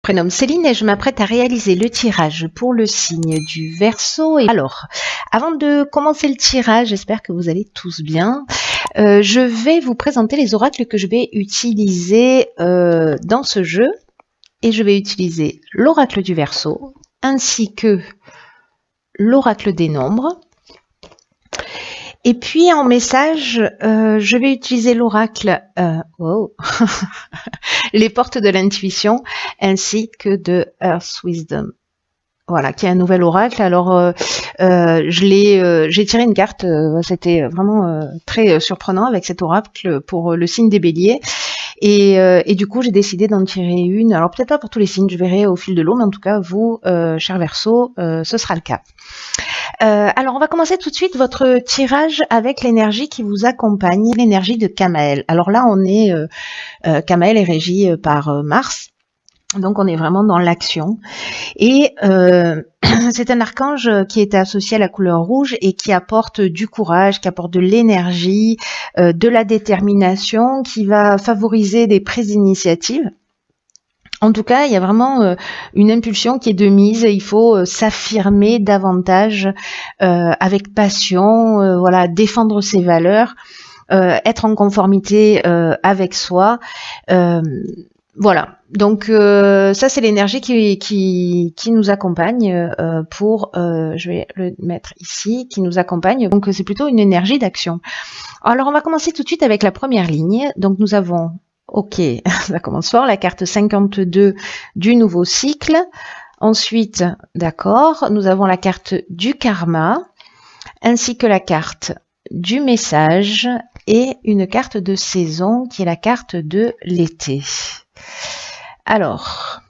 prénomme Céline et je m'apprête à réaliser le tirage pour le signe du Verseau. Et alors, avant de commencer le tirage, j'espère que vous allez tous bien. Je vais vous présenter les oracles que je vais utiliser dans ce jeu. Et je vais utiliser l'oracle du Verseau ainsi que l'oracle des nombres. Et puis en message, je vais utiliser l'oracle les portes de l'intuition ainsi que de Earth Wisdom. Voilà, qui est un nouvel oracle. Alors, j'ai tiré une carte. C'était vraiment très surprenant avec cet oracle pour le signe des Béliers. Et du coup, j'ai décidé d'en tirer une. Alors, peut-être pas pour tous les signes, je verrai au fil de l'eau, mais en tout cas, vous, cher Verseau, ce sera le cas. Alors, on va commencer tout de suite votre tirage avec l'énergie qui vous accompagne, l'énergie de Kamael. Alors là, Kamael est régi par Mars. Donc on est vraiment dans l'action et c'est un archange qui est associé à la couleur rouge et qui apporte du courage, qui apporte de l'énergie, de la détermination, qui va favoriser des prises d'initiative. En tout cas, il y a vraiment une impulsion qui est de mise. Il faut s'affirmer davantage avec passion, voilà, défendre ses valeurs, être en conformité avec soi. Voilà, donc ça c'est l'énergie qui nous accompagne je vais le mettre ici, qui nous accompagne, donc c'est plutôt une énergie d'action. Alors on va commencer tout de suite avec la première ligne, donc nous avons, ok, ça commence fort, la carte 52 du nouveau cycle, ensuite, d'accord, nous avons la carte du karma, ainsi que la carte du message et une carte de saison qui est la carte de l'été. Alors,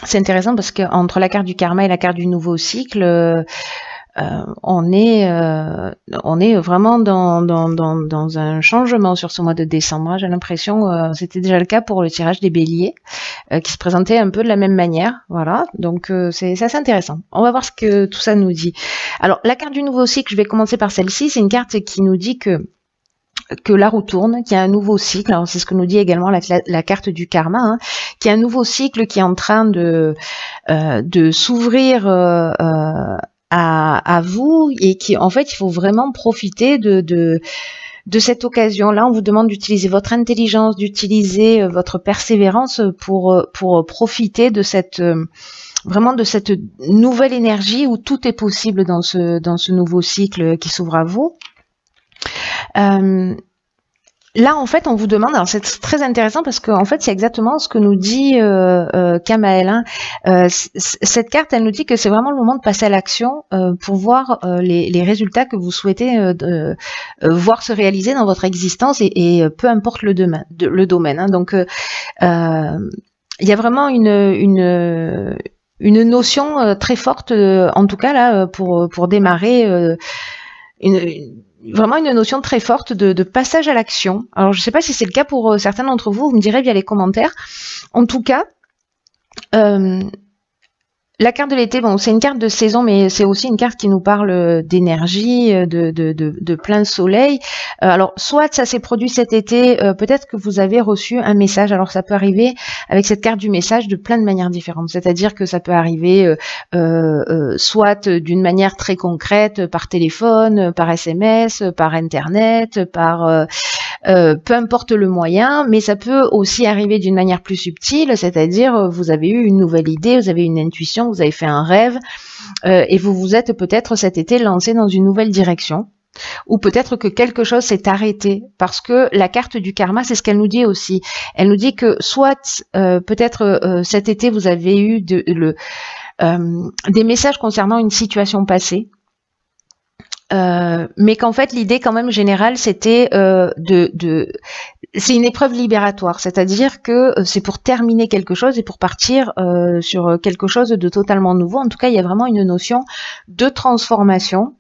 c'est intéressant parce qu'entre la carte du karma et la carte du nouveau cycle, on est vraiment dans un changement sur ce mois de décembre. J'ai l'impression, c'était déjà le cas pour le tirage des béliers, qui se présentait un peu de la même manière. Voilà, donc c'est assez intéressant. On va voir ce que tout ça nous dit. Alors, la carte du nouveau cycle, je vais commencer par celle-ci. C'est une carte qui nous dit que la roue tourne, qu'il y a un nouveau cycle. Alors c'est ce que nous dit également la carte du karma, hein, qu'il y a un nouveau cycle qui est en train de s'ouvrir à vous et qui, en fait, il faut vraiment profiter de cette occasion-là. On vous demande d'utiliser votre intelligence, d'utiliser votre persévérance pour profiter de cette vraiment de cette nouvelle énergie où tout est possible dans ce nouveau cycle qui s'ouvre à vous. Là, en fait, on vous demande, alors c'est très intéressant parce qu'en fait, c'est exactement ce que nous dit Kamael. Hein. Cette carte, elle nous dit que c'est vraiment le moment de passer à l'action pour voir les résultats que vous souhaitez voir se réaliser dans votre existence et peu importe le domaine. Hein. Donc, il y a vraiment une notion très forte, en tout cas là, pour démarrer vraiment une notion très forte de passage à l'action. Alors, je ne sais pas si c'est le cas pour certains d'entre vous, vous me direz via les commentaires. En tout cas, la carte de l'été, bon, c'est une carte de saison, mais c'est aussi une carte qui nous parle d'énergie, de plein soleil. Alors, soit ça s'est produit cet été, peut-être que vous avez reçu un message. Alors, ça peut arriver avec cette carte du message de plein de manières différentes. C'est-à-dire que ça peut arriver soit d'une manière très concrète, par téléphone, par SMS, par Internet, par peu importe le moyen, mais ça peut aussi arriver d'une manière plus subtile, c'est-à-dire vous avez eu une nouvelle idée, vous avez une intuition, vous avez fait un rêve et vous vous êtes peut-être cet été lancé dans une nouvelle direction. Ou peut-être que quelque chose s'est arrêté parce que la carte du karma, c'est ce qu'elle nous dit aussi. Elle nous dit que soit peut-être cet été vous avez eu des messages concernant une situation passée. Mais qu'en fait l'idée quand même générale c'était c'est une épreuve libératoire, c'est-à-dire que c'est pour terminer quelque chose et pour partir sur quelque chose de totalement nouveau. En tout cas, il y a vraiment une notion de transformation.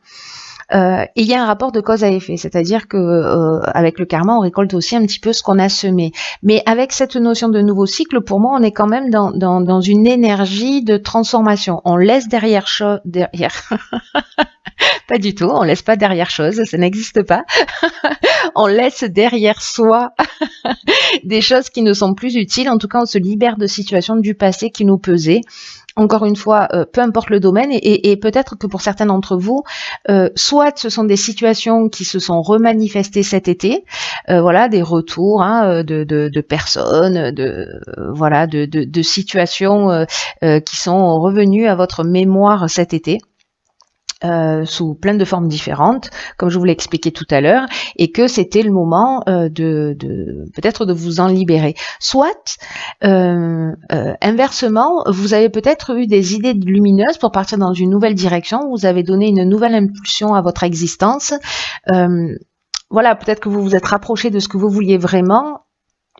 Et il y a un rapport de cause à effet, c'est-à-dire que avec le karma, on récolte aussi un petit peu ce qu'on a semé. Mais avec cette notion de nouveau cycle, pour moi, on est quand même dans une énergie de transformation. On laisse derrière Pas du tout, on laisse pas derrière chose, ça n'existe pas. On laisse derrière soi des choses qui ne sont plus utiles. En tout cas, on se libère de situations du passé qui nous pesaient. Encore une fois, peu importe le domaine, et peut-être que pour certains d'entre vous, soit ce sont des situations qui se sont remanifestées cet été, voilà, des retours de personnes, de situations qui sont revenues à votre mémoire cet été. Sous plein de formes différentes, comme je vous l'ai expliqué tout à l'heure, et que c'était le moment peut-être de vous en libérer. Soit, inversement, vous avez peut-être eu des idées lumineuses pour partir dans une nouvelle direction, vous avez donné une nouvelle impulsion à votre existence. Voilà, peut-être que vous vous êtes rapproché de ce que vous vouliez vraiment,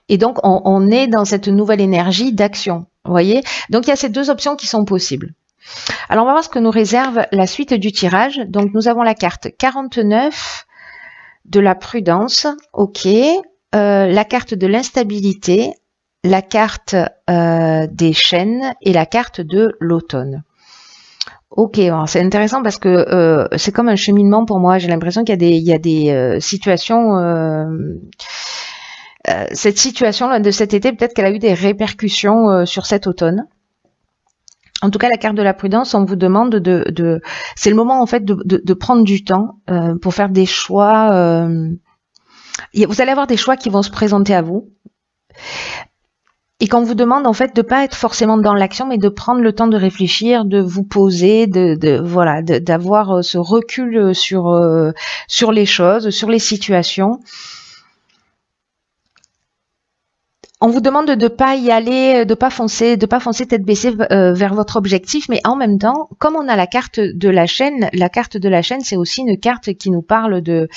et donc on est dans cette nouvelle énergie d'action. Vous voyez ? Donc il y a ces deux options qui sont possibles. Alors on va voir ce que nous réserve la suite du tirage. Donc nous avons la carte 49 de la prudence, ok, la carte de l'instabilité, la carte des chaînes et la carte de l'automne. Ok, c'est intéressant parce que c'est comme un cheminement pour moi. J'ai l'impression qu'il y a des situations... cette situation de cet été, peut-être qu'elle a eu des répercussions sur cet automne. En tout cas, la carte de la prudence, on vous demande c'est le moment en fait de prendre du temps pour faire des choix. Vous allez avoir des choix qui vont se présenter à vous, et qu'on vous demande en fait de pas être forcément dans l'action, mais de prendre le temps de réfléchir, de vous poser, d'avoir ce recul sur les choses, sur les situations. On vous demande de pas y aller, de pas foncer tête baissée vers votre objectif, mais en même temps, comme on a la carte de la chaîne, c'est aussi une carte qui nous parle de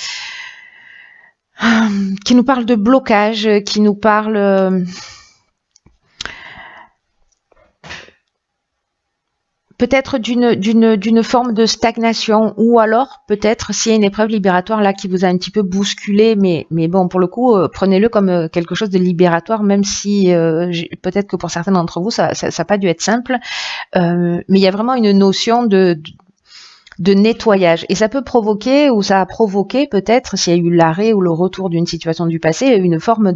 blocage, qui nous parle peut-être d'une forme de stagnation, ou alors peut-être s'il y a une épreuve libératoire là qui vous a un petit peu bousculé, mais bon, pour le coup, prenez-le comme quelque chose de libératoire, même si peut-être que pour certains d'entre vous ça n'a pas dû être simple, mais il y a vraiment une notion de nettoyage, et ça peut provoquer, ou ça a provoqué peut-être, s'il y a eu l'arrêt ou le retour d'une situation du passé, une forme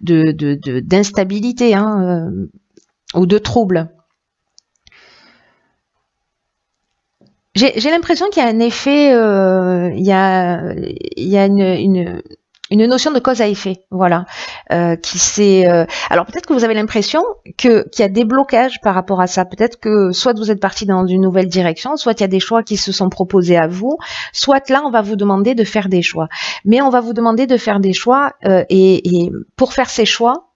d'instabilité ou de trouble. J'ai l'impression qu'il y a un effet, il y a une notion de cause à effet, voilà, qui s'est. Alors peut-être que vous avez l'impression qu'il y a des blocages par rapport à ça. Peut-être que soit vous êtes parti dans une nouvelle direction, soit il y a des choix qui se sont proposés à vous, soit là on va vous demander de faire des choix. Mais on va vous demander de faire des choix, et pour faire ces choix,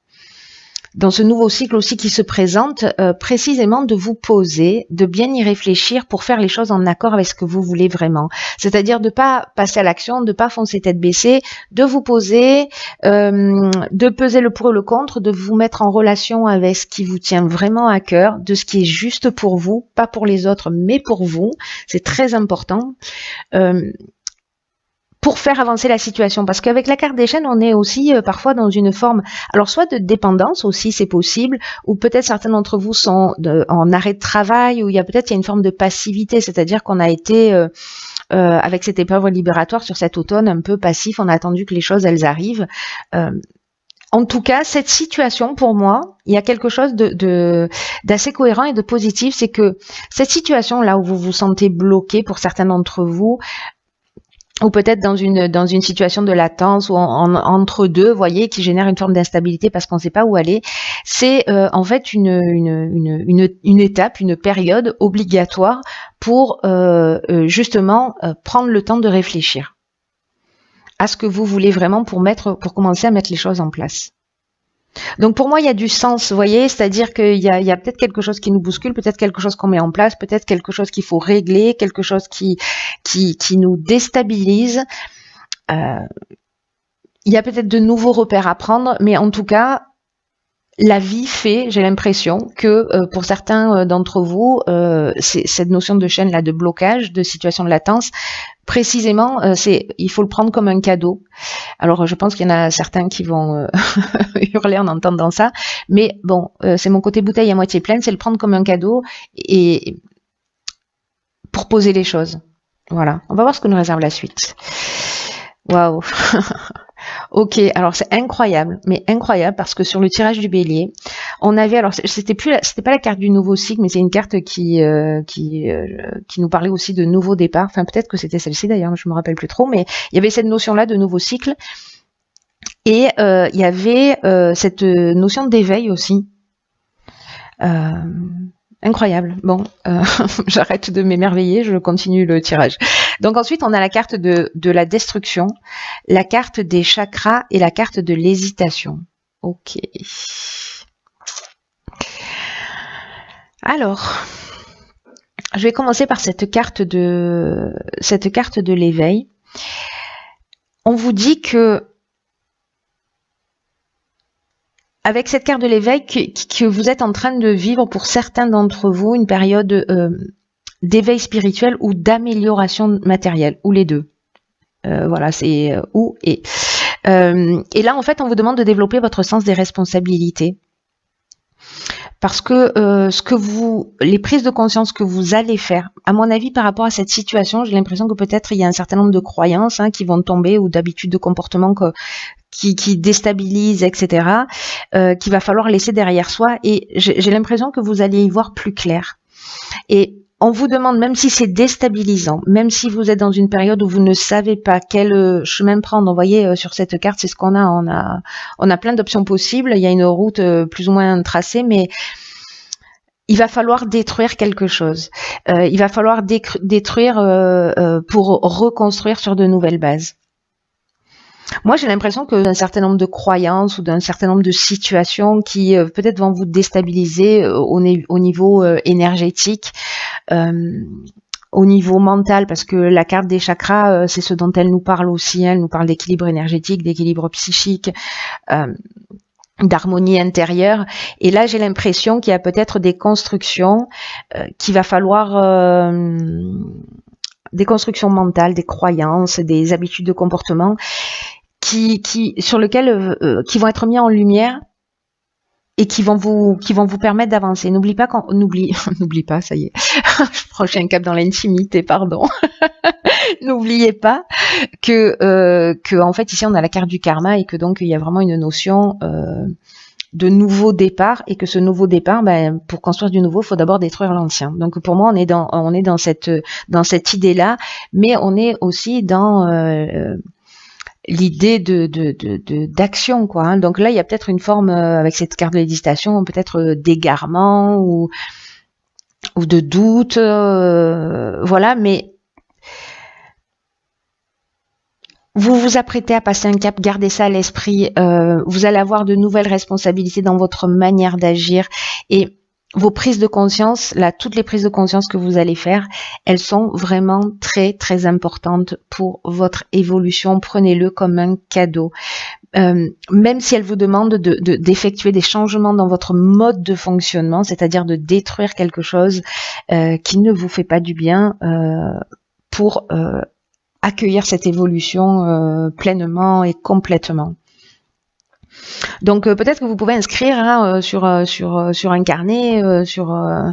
dans ce nouveau cycle aussi qui se présente, précisément de vous poser, de bien y réfléchir pour faire les choses en accord avec ce que vous voulez vraiment. C'est-à-dire de pas passer à l'action, de pas foncer tête baissée, de vous poser, de peser le pour et le contre, de vous mettre en relation avec ce qui vous tient vraiment à cœur, de ce qui est juste pour vous, pas pour les autres, mais pour vous. C'est très important. Pour faire avancer la situation, parce qu'avec la carte des chaînes, on est aussi parfois dans une forme, alors soit de dépendance aussi, c'est possible, ou peut-être certains d'entre vous sont en arrêt de travail, ou il y a une forme de passivité, c'est-à-dire qu'on a été avec cette épreuve libératoire sur cet automne un peu passif, on a attendu que les choses elles arrivent. En tout cas, cette situation, pour moi, il y a quelque chose d'assez cohérent et de positif, c'est que cette situation là où vous vous sentez bloqué pour certains d'entre vous, ou peut-être dans une situation de latence ou entre deux, voyez, qui génère une forme d'instabilité parce qu'on ne sait pas où aller, c'est en fait une étape, une période obligatoire pour justement prendre le temps de réfléchir à ce que vous voulez vraiment pour commencer à mettre les choses en place. Donc pour moi, il y a du sens, vous voyez, c'est-à-dire qu'il y a peut-être quelque chose qui nous bouscule, peut-être quelque chose qu'on met en place, peut-être quelque chose qu'il faut régler, quelque chose qui nous déstabilise. Il y a peut-être de nouveaux repères à prendre, mais en tout cas, la vie fait, j'ai l'impression, que pour certains d'entre vous, cette notion de chaîne là, de blocage, de situation de latence, précisément, il faut le prendre comme un cadeau. Alors, je pense qu'il y en a certains qui vont hurler en entendant ça, mais bon, c'est mon côté bouteille à moitié pleine, c'est le prendre comme un cadeau et pour poser les choses. Voilà, on va voir ce que nous réserve la suite. Waouh. Ok, alors c'est incroyable, mais incroyable parce que sur le tirage du bélier, on avait, alors c'était pas la carte du nouveau cycle, mais c'est une carte qui nous parlait aussi de nouveau départ. Enfin, peut-être que c'était celle-ci d'ailleurs, je me rappelle plus trop, mais il y avait cette notion-là de nouveau cycle et il y avait cette notion d'éveil aussi. Incroyable. Bon, j'arrête de m'émerveiller, je continue le tirage. Donc ensuite, on a la carte de la destruction, la carte des chakras et la carte de l'hésitation. Ok. Alors, je vais commencer par cette carte de l'éveil. On vous dit que avec cette carte de l'éveil que vous êtes en train de vivre pour certains d'entre vous une période d'éveil spirituel ou d'amélioration matérielle, ou les deux. Voilà, c'est ou et. Et là, en fait, on vous demande de développer votre sens des responsabilités. Parce que les prises de conscience que vous allez faire, à mon avis, par rapport à cette situation, j'ai l'impression que peut-être il y a un certain nombre de croyances qui vont tomber ou d'habitudes de comportement qui déstabilisent, etc., qu'il va falloir laisser derrière soi. Et j'ai l'impression que vous allez y voir plus clair. Et on vous demande, même si c'est déstabilisant, même si vous êtes dans une période où vous ne savez pas quel chemin prendre, vous voyez, sur cette carte, c'est ce qu'on a. On a plein d'options possibles. Il y a une route plus ou moins tracée, mais il va falloir détruire quelque chose. Il va falloir détruire pour reconstruire sur de nouvelles bases. Moi, j'ai l'impression que d'un certain nombre de croyances ou d'un certain nombre de situations qui peut-être vont vous déstabiliser au niveau énergétique, au niveau mental, parce que la carte des chakras, c'est ce dont elle nous parle aussi. Elle nous parle d'équilibre énergétique, d'équilibre psychique, d'harmonie intérieure. Et là, j'ai l'impression qu'il y a peut-être des constructions qu'il va falloir... des constructions mentales, des croyances, des habitudes de comportement sur lesquelles qui vont être mis en lumière et qui vont vous permettre d'avancer. N'oublie pas n'oublie pas, ça y est. Je proche un cap dans l'intimité, pardon. N'oubliez pas que en fait ici on a la carte du karma et que donc il y a vraiment une notion de nouveau départ et que ce nouveau départ, pour construire du nouveau, il faut d'abord détruire l'ancien. Donc pour moi, on est dans cette idée-là, mais on est aussi dans l'idée d'action, quoi. Donc là, il y a peut-être une forme avec cette carte de l'hésitation, peut-être d'égarement ou de doute, voilà. Mais vous vous apprêtez à passer un cap, gardez ça à l'esprit. Vous allez avoir de nouvelles responsabilités dans votre manière d'agir et vos prises de conscience, là, toutes les prises de conscience que vous allez faire, elles sont vraiment très, très importantes pour votre évolution. Prenez-le comme un cadeau. Même si elles vous demandent d'effectuer des changements dans votre mode de fonctionnement, c'est-à-dire de détruire quelque chose qui ne vous fait pas du bien pour accueillir cette évolution pleinement et complètement. Donc peut-être que vous pouvez inscrire sur un carnet, sur un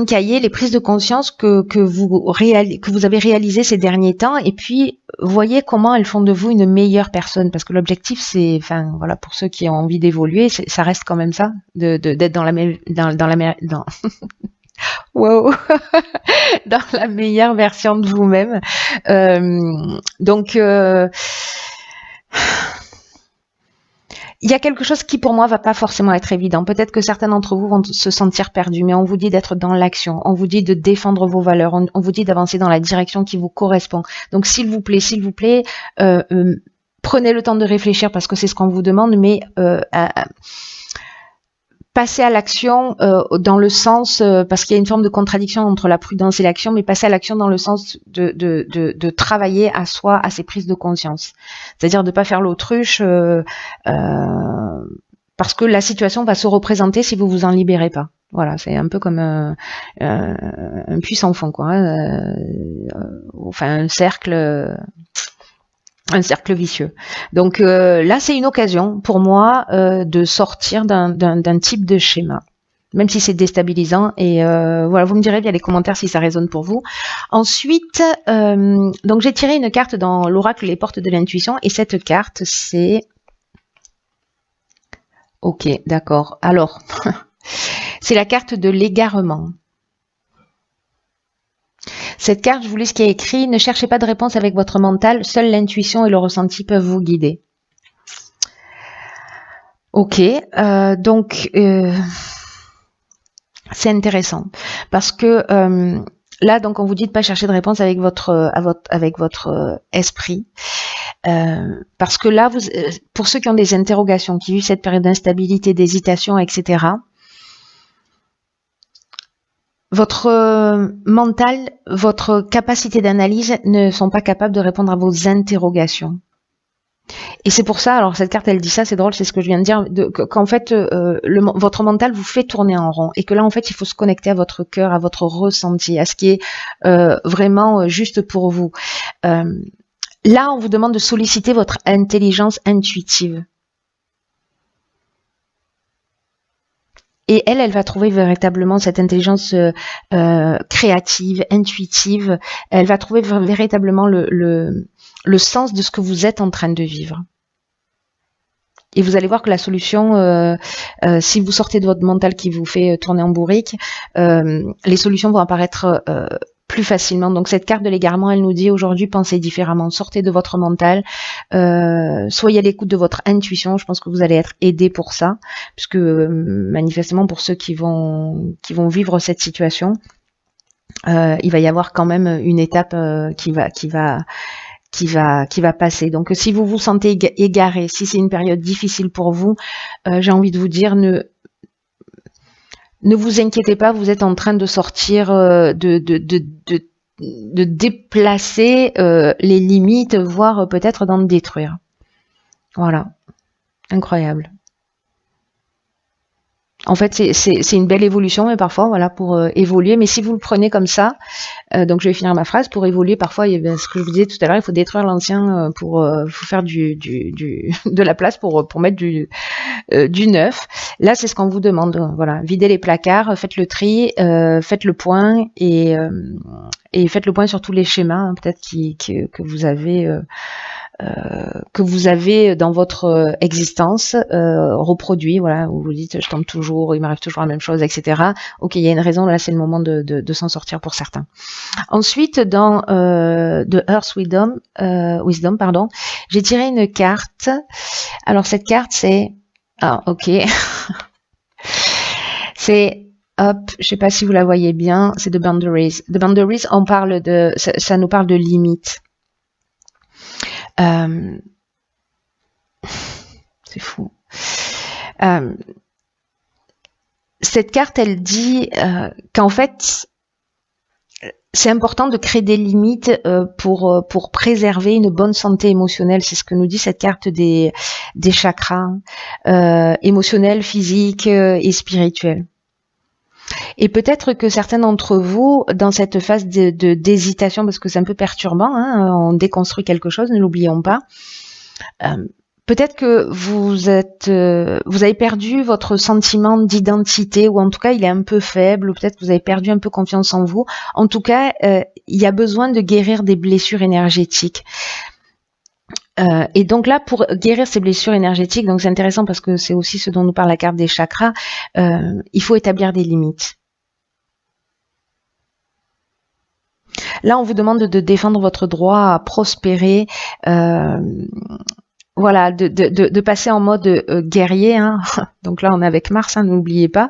cahier les prises de conscience que vous avez réalisées ces derniers temps, et puis voyez comment elles font de vous une meilleure personne, parce que l'objectif c'est, enfin voilà, pour ceux qui ont envie d'évoluer, ça reste quand même ça, d'être dans wow. Dans la meilleure version de vous-même. Donc il y a quelque chose qui pour moi va pas forcément être évident. Peut-être que certains d'entre vous vont se sentir perdus, mais on vous dit d'être dans l'action, on vous dit de défendre vos valeurs, on vous dit d'avancer dans la direction qui vous correspond. Donc s'il vous plaît, prenez le temps de réfléchir parce que c'est ce qu'on vous demande, mais passer à l'action dans le sens, parce qu'il y a une forme de contradiction entre la prudence et l'action, mais passer à l'action dans le sens de travailler à soi, à ses prises de conscience. C'est-à-dire de pas faire l'autruche parce que la situation va se représenter si vous vous en libérez pas. Voilà, c'est un peu comme un puits sans fond, quoi. Enfin, un cercle vicieux. Donc là, c'est une occasion pour moi de sortir d'un type de schéma. même si c'est déstabilisant. Et voilà, vous me direz via les commentaires si ça résonne pour vous. Ensuite, donc j'ai tiré une carte dans l'oracle Les Portes de l'Intuition, et cette carte, c'est... Ok, d'accord. Alors, c'est la carte de l'égarement. Cette carte, je vous lis ce qui est écrit. Ne cherchez pas de réponse avec votre mental, seule l'intuition et le ressenti peuvent vous guider. Ok, donc c'est intéressant parce que là, donc, on vous dit de pas chercher de réponse avec votre esprit, parce que là, pour ceux qui ont des interrogations, qui vivent cette période d'instabilité, d'hésitation, etc. Votre mental, votre capacité d'analyse ne sont pas capables de répondre à vos interrogations. Et c'est pour ça, alors cette carte elle dit ça, c'est drôle, c'est ce que je viens de dire, qu'en fait votre mental vous fait tourner en rond, et que là en fait il faut se connecter à votre cœur, à votre ressenti, à ce qui est vraiment juste pour vous. Là on vous demande de solliciter votre intelligence intuitive. Et elle va trouver véritablement cette intelligence créative, intuitive. Elle va trouver véritablement le sens de ce que vous êtes en train de vivre. Et vous allez voir que la solution, si vous sortez de votre mental qui vous fait tourner en bourrique, les solutions vont apparaître plus facilement. Donc cette carte de l'égarement, elle nous dit aujourd'hui, pensez différemment, sortez de votre mental, soyez à l'écoute de votre intuition. Je pense que vous allez être aidé pour ça, puisque manifestement pour ceux qui vont vivre cette situation, il va y avoir quand même une étape qui va passer. Donc si vous vous sentez égaré, si c'est une période difficile pour vous, j'ai envie de vous dire, ne vous inquiétez pas, vous êtes en train de sortir, de déplacer les limites, voire peut-être d'en détruire. Voilà, incroyable. En fait, c'est une belle évolution, mais parfois, voilà, pour évoluer. Mais si vous le prenez comme ça, donc je vais finir ma phrase, pour évoluer, parfois, ce que je vous disais tout à l'heure, il faut détruire l'ancien pour faire de la place pour mettre du neuf. Là, c'est ce qu'on vous demande. Voilà, videz les placards, faites le tri, faites le point et faites le point sur tous les schémas, hein, peut-être que vous avez dans votre existence reproduit, voilà, où vous dites je tombe toujours, il m'arrive toujours la même chose, etc. Ok, il y a une raison, là c'est le moment de s'en sortir pour certains. Ensuite, dans The Earth Wisdom, pardon, j'ai tiré une carte. Alors cette carte c'est... Ah ok. C'est... Hop, je sais pas si vous la voyez bien, c'est The Boundaries. The Boundaries, on parle ça nous parle de limites. C'est fou. Cette carte, elle dit qu'en fait, c'est important de créer des limites pour préserver une bonne santé émotionnelle. C'est ce que nous dit cette carte des chakras émotionnels, physiques et spirituels. Et peut-être que certains d'entre vous, dans cette phase d'hésitation, parce que c'est un peu perturbant, hein, on déconstruit quelque chose, ne l'oublions pas. Peut-être que vous avez perdu votre sentiment d'identité, ou en tout cas il est un peu faible, ou peut-être que vous avez perdu un peu confiance en vous. En tout cas, il y a besoin de guérir des blessures énergétiques. Et donc là, pour guérir ces blessures énergétiques, donc c'est intéressant parce que c'est aussi ce dont nous parle la carte des chakras, il faut établir des limites. Là, on vous demande de défendre votre droit à prospérer, voilà, de passer en mode guerrier. Hein. Donc là, on est avec Mars, hein, n'oubliez pas.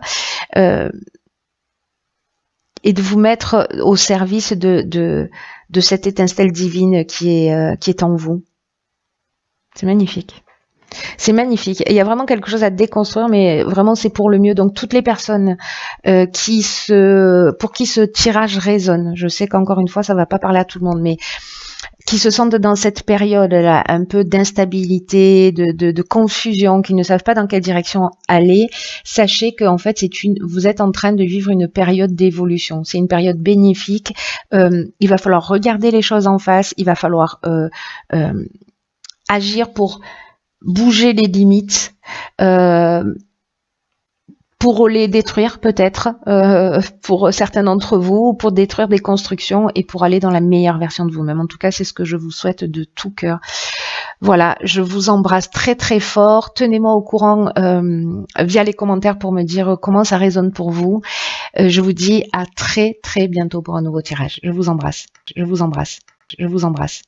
Et de vous mettre au service de cette étincelle divine qui est en vous. C'est magnifique. C'est magnifique. Et il y a vraiment quelque chose à déconstruire, mais vraiment c'est pour le mieux. Donc toutes les personnes pour qui ce tirage résonne, je sais qu'encore une fois ça va pas parler à tout le monde, mais qui se sentent dans cette période-là, un peu d'instabilité, de confusion, qui ne savent pas dans quelle direction aller, sachez qu'en fait vous êtes en train de vivre une période d'évolution. C'est une période bénéfique. Il va falloir regarder les choses en face. Il va falloir agir pour bouger les limites, pour les détruire peut-être, pour certains d'entre vous, pour détruire des constructions et pour aller dans la meilleure version de vous-même. En tout cas, c'est ce que je vous souhaite de tout cœur. Voilà, je vous embrasse très très fort. Tenez-moi au courant via les commentaires pour me dire comment ça résonne pour vous. Je vous dis à très très bientôt pour un nouveau tirage. Je vous embrasse. Je vous embrasse. Je vous embrasse.